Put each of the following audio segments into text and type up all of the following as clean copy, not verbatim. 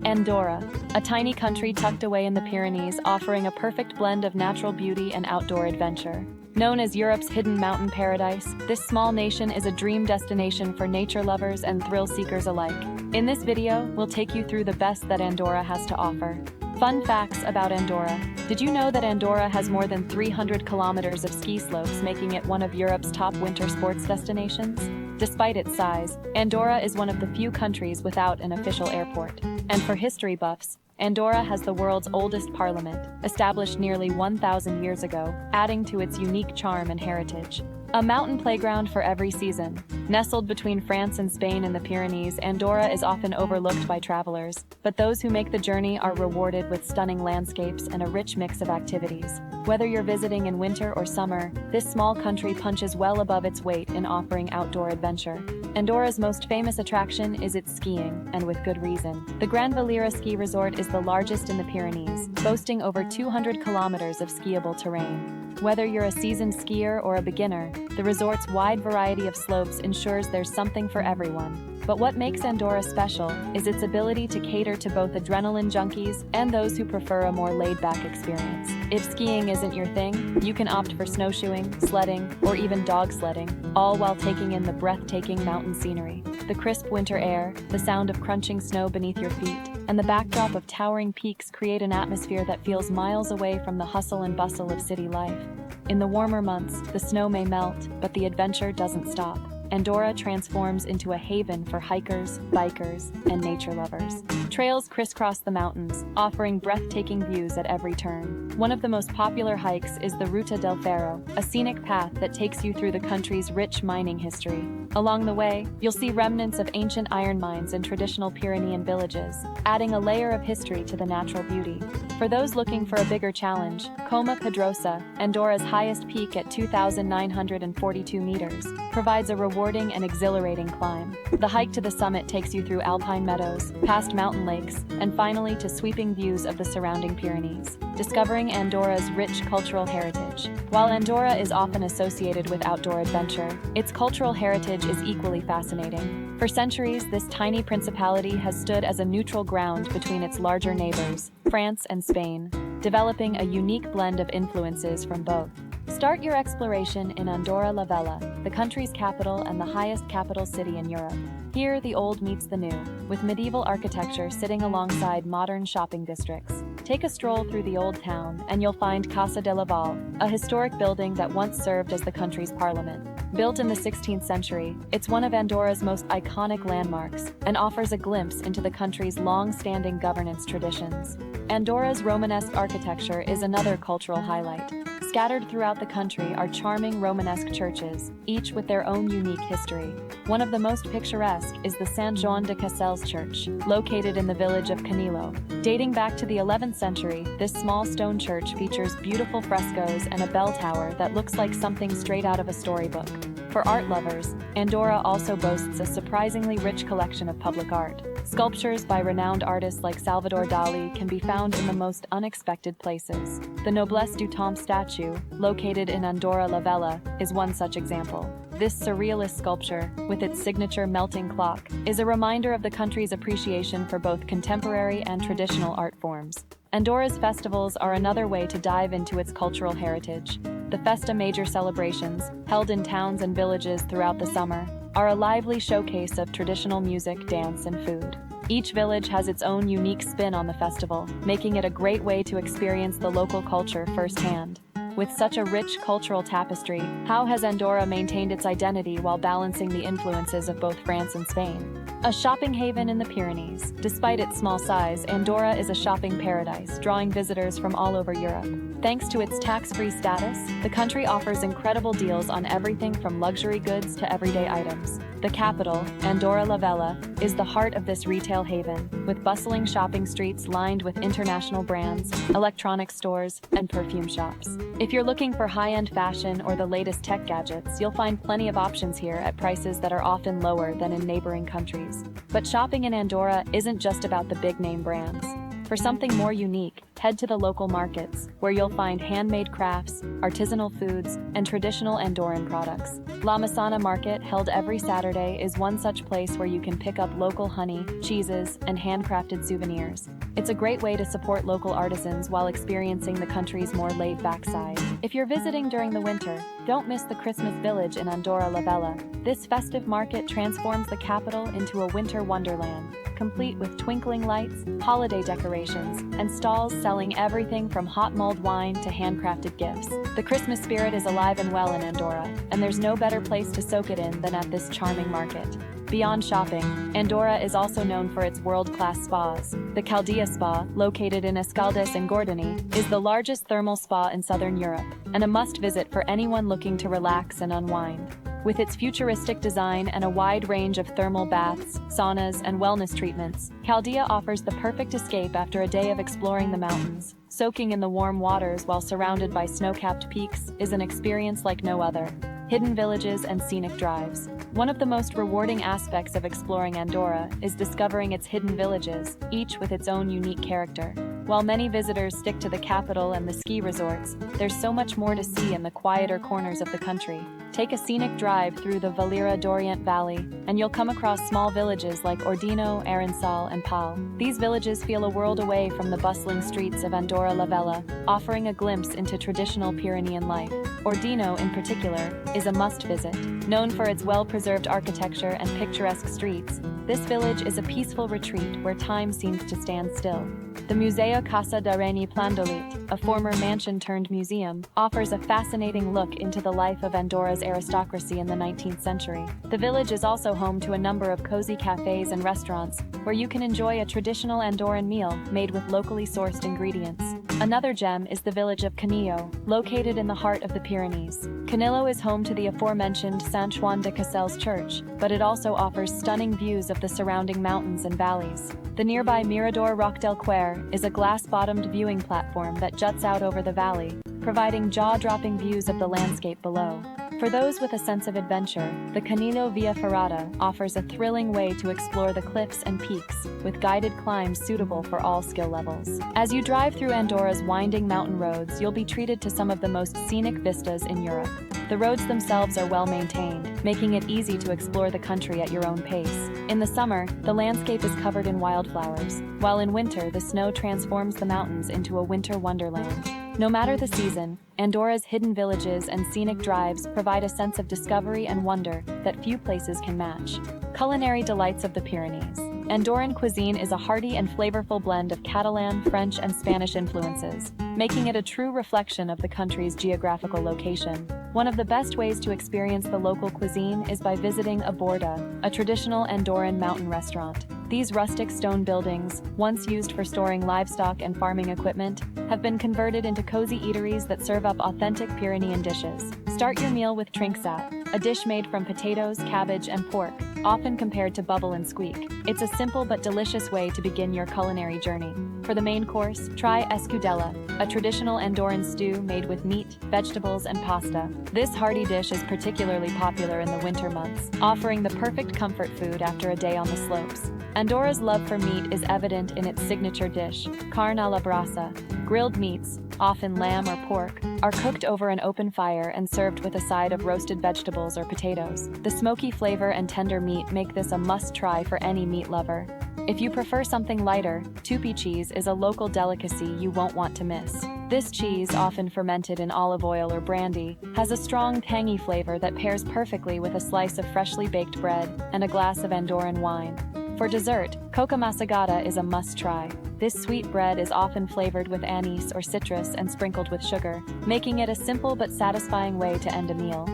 Andorra, a tiny country tucked away in the Pyrenees, offering a perfect blend of natural beauty and outdoor adventure. Known as Europe's hidden mountain paradise, this small nation is a dream destination for nature lovers and thrill seekers alike. In this video, we'll take you through the best that Andorra has to offer. Fun facts about Andorra. Did you know that Andorra has more than 300 kilometers of ski slopes, making it one of Europe's top winter sports destinations? Despite its size, Andorra is one of the few countries without an official airport. And for history buffs, Andorra has the world's oldest parliament, established nearly 1,000 years ago, adding to its unique charm and heritage. A mountain playground for every season. Nestled between France and Spain in the Pyrenees, Andorra is often overlooked by travelers, but those who make the journey are rewarded with stunning landscapes and a rich mix of activities. Whether you're visiting in winter or summer, this small country punches well above its weight in offering outdoor adventure. Andorra's most famous attraction is its skiing, and with good reason. The Grandvalira ski resort is the largest in the Pyrenees, boasting over 200 kilometers of skiable terrain. Whether you're a seasoned skier or a beginner, the resort's wide variety of slopes ensures there's something for everyone. But what makes Andorra special is its ability to cater to both adrenaline junkies and those who prefer a more laid-back experience. If skiing isn't your thing, you can opt for snowshoeing, sledding, or even dog sledding, all while taking in the breathtaking mountain scenery. The crisp winter air, the sound of crunching snow beneath your feet, and the backdrop of towering peaks create an atmosphere that feels miles away from the hustle and bustle of city life. In the warmer months, the snow may melt, but the adventure doesn't stop. Andorra transforms into a haven for hikers, bikers, and nature lovers. Trails crisscross the mountains, offering breathtaking views at every turn. One of the most popular hikes is the Ruta del Ferro, a scenic path that takes you through the country's rich mining history. Along the way, you'll see remnants of ancient iron mines and traditional Pyrenean villages, adding a layer of history to the natural beauty. For those looking for a bigger challenge, Coma Pedrosa, Andorra's highest peak at 2,942 meters, provides a rewarding and exhilarating climb. The hike to the summit takes you through alpine meadows, past mountain lakes, and finally to sweeping views of the surrounding Pyrenees, discovering Andorra's rich cultural heritage. While Andorra is often associated with outdoor adventure, its cultural heritage is equally fascinating. For centuries, this tiny principality has stood as a neutral ground between its larger neighbors, France and Spain, developing a unique blend of influences from both. Start your exploration in Andorra la Vella, the country's capital and the highest capital city in Europe. Here, the old meets the new, with medieval architecture sitting alongside modern shopping districts. Take a stroll through the old town, and you'll find Casa de la Vall, a historic building that once served as the country's parliament. Built in the 16th century, it's one of Andorra's most iconic landmarks and offers a glimpse into the country's long-standing governance traditions. Andorra's Romanesque architecture is another cultural highlight. Scattered throughout the country are charming Romanesque churches, each with their own unique history. One of the most picturesque is the Sant Joan de Cassels Church, located in the village of Canillo. Dating back to the 11th century, this small stone church features beautiful frescoes and a bell tower that looks like something straight out of a storybook. For art lovers, Andorra also boasts a surprisingly rich collection of public art. Sculptures by renowned artists like Salvador Dali can be found in the most unexpected places. The Noblesse du Temps statue, located in Andorra la Vella, is one such example. This surrealist sculpture, with its signature melting clock, is a reminder of the country's appreciation for both contemporary and traditional art forms. Andorra's festivals are another way to dive into its cultural heritage. The Festa Major celebrations, held in towns and villages throughout the summer, are a lively showcase of traditional music, dance, and food. Each village has its own unique spin on the festival, making it a great way to experience the local culture firsthand. With such a rich cultural tapestry, how has Andorra maintained its identity while balancing the influences of both France and Spain? A shopping haven in the Pyrenees. Despite its small size, Andorra is a shopping paradise, drawing visitors from all over Europe. Thanks to its tax-free status, the country offers incredible deals on everything from luxury goods to everyday items. The capital, Andorra la Vella, is the heart of this retail haven, with bustling shopping streets lined with international brands, electronics stores, and perfume shops. If you're looking for high-end fashion or the latest tech gadgets, you'll find plenty of options here at prices that are often lower than in neighboring countries. But shopping in Andorra isn't just about the big-name brands. For something more unique, head to the local markets, where you'll find handmade crafts, artisanal foods, and traditional Andorran products. La Massana Market, held every Saturday, is one such place where you can pick up local honey, cheeses, and handcrafted souvenirs. It's a great way to support local artisans while experiencing the country's more laid-back side. If you're visiting during the winter, don't miss the Christmas village in Andorra la Vella. This festive market transforms the capital into a winter wonderland, complete with twinkling lights, holiday decorations, and stalls selling everything from hot mulled wine to handcrafted gifts. The Christmas spirit is alive and well in Andorra, and there's no better place to soak it in than at this charming market. Beyond shopping, Andorra is also known for its world-class spas. The Caldea Spa, located in Escaldes and Gordony, is the largest thermal spa in southern Europe, and a must-visit for anyone looking to relax and unwind. With its futuristic design and a wide range of thermal baths, saunas, and wellness treatments, Caldea offers the perfect escape after a day of exploring the mountains. Soaking in the warm waters while surrounded by snow-capped peaks is an experience like no other. Hidden villages and scenic drives. One of the most rewarding aspects of exploring Andorra is discovering its hidden villages, each with its own unique character. While many visitors stick to the capital and the ski resorts, there's so much more to see in the quieter corners of the country. Take a scenic drive through the Valira d'Orient Valley, and you'll come across small villages like Ordino, Arinsal, and Pal. These villages feel a world away from the bustling streets of Andorra la Vella, offering a glimpse into traditional Pyrenean life. Ordino, in particular, is a must-visit. Known for its well-preserved architecture and picturesque streets, this village is a peaceful retreat where time seems to stand still. The Museo Casa de Reni Plandolit, a former mansion-turned-museum, offers a fascinating look into the life of Andorra's aristocracy in the 19th century. The village is also home to a number of cozy cafes and restaurants, where you can enjoy a traditional Andorran meal made with locally sourced ingredients. Another gem is the village of Canillo, located in the heart of the Pyrenees. Canillo is home to the aforementioned Sant Joan de Cassels church, but it also offers stunning views of the surrounding mountains and valleys. The nearby Mirador Roc del Quer is a glass-bottomed viewing platform that juts out over the valley, providing jaw-dropping views of the landscape below. For those with a sense of adventure, the Canillo Via Ferrata offers a thrilling way to explore the cliffs and peaks, with guided climbs suitable for all skill levels. As you drive through Andorra's winding mountain roads, you'll be treated to some of the most scenic vistas in Europe. The roads themselves are well maintained, making it easy to explore the country at your own pace. In the summer, the landscape is covered in wildflowers, while in winter, the snow transforms the mountains into a winter wonderland. No matter the season, Andorra's hidden villages and scenic drives provide a sense of discovery and wonder that few places can match. Culinary delights of the Pyrenees. Andorran cuisine is a hearty and flavorful blend of Catalan, French, and Spanish influences, making it a true reflection of the country's geographical location. One of the best ways to experience the local cuisine is by visiting a borda, a traditional Andorran mountain restaurant. These rustic stone buildings, once used for storing livestock and farming equipment, have been converted into cozy eateries that serve up authentic Pyrenean dishes. Start your meal with trinxat, a dish made from potatoes, cabbage, and pork, often compared to bubble and squeak. It's a simple but delicious way to begin your culinary journey. For the main course, try escudella, a traditional Andorran stew made with meat, vegetables, and pasta. This hearty dish is particularly popular in the winter months, offering the perfect comfort food after a day on the slopes. Andorra's love for meat is evident in its signature dish, carne a la brasa. Grilled meats, often lamb or pork, are cooked over an open fire and served with a side of roasted vegetables or potatoes. The smoky flavor and tender meat make this a must-try for any meat lover. If you prefer something lighter, tupi cheese is a local delicacy you won't want to miss. This cheese, often fermented in olive oil or brandy, has a strong tangy flavor that pairs perfectly with a slice of freshly baked bread and a glass of Andorran wine. For dessert, coca masagada is a must-try. This sweet bread is often flavored with anise or citrus and sprinkled with sugar, making it a simple but satisfying way to end a meal.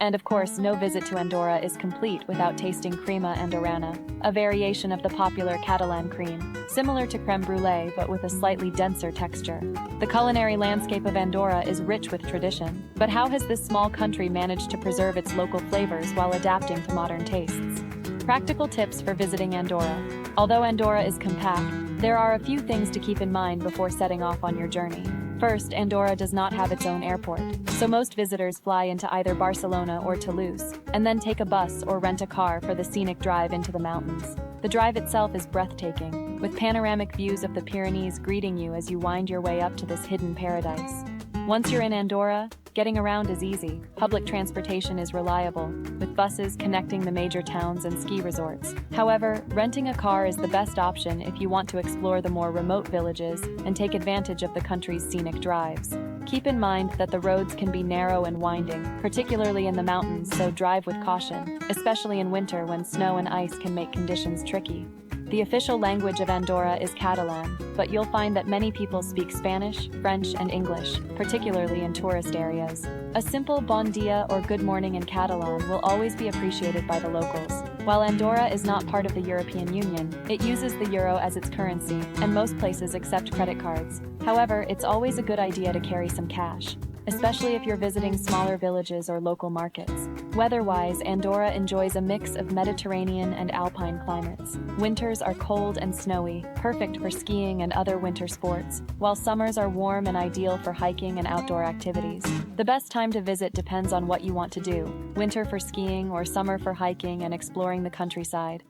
And of course, no visit to Andorra is complete without tasting crema andorrana, a variation of the popular Catalan cream, similar to crème brûlée but with a slightly denser texture. The culinary landscape of Andorra is rich with tradition, but how has this small country managed to preserve its local flavors while adapting to modern tastes? Practical tips for visiting Andorra. Although Andorra is compact, there are a few things to keep in mind before setting off on your journey. First, Andorra does not have its own airport, so most visitors fly into either Barcelona or Toulouse, and then take a bus or rent a car for the scenic drive into the mountains. The drive itself is breathtaking, with panoramic views of the Pyrenees greeting you as you wind your way up to this hidden paradise. Once you're in Andorra, getting around is easy. Public transportation is reliable, with buses connecting the major towns and ski resorts. However, renting a car is the best option if you want to explore the more remote villages and take advantage of the country's scenic drives. Keep in mind that the roads can be narrow and winding, particularly in the mountains, so drive with caution, especially in winter when snow and ice can make conditions tricky. The official language of Andorra is Catalan, but you'll find that many people speak Spanish, French, and English, particularly in tourist areas. A simple bon dia or good morning in Catalan will always be appreciated by the locals. While Andorra is not part of the European Union, it uses the euro as its currency, and most places accept credit cards. However, it's always a good idea to carry some cash, especially if you're visiting smaller villages or local markets. Weather-wise, Andorra enjoys a mix of Mediterranean and alpine climates. Winters are cold and snowy, perfect for skiing and other winter sports, while summers are warm and ideal for hiking and outdoor activities. The best time to visit depends on what you want to do: winter for skiing or summer for hiking and exploring the countryside.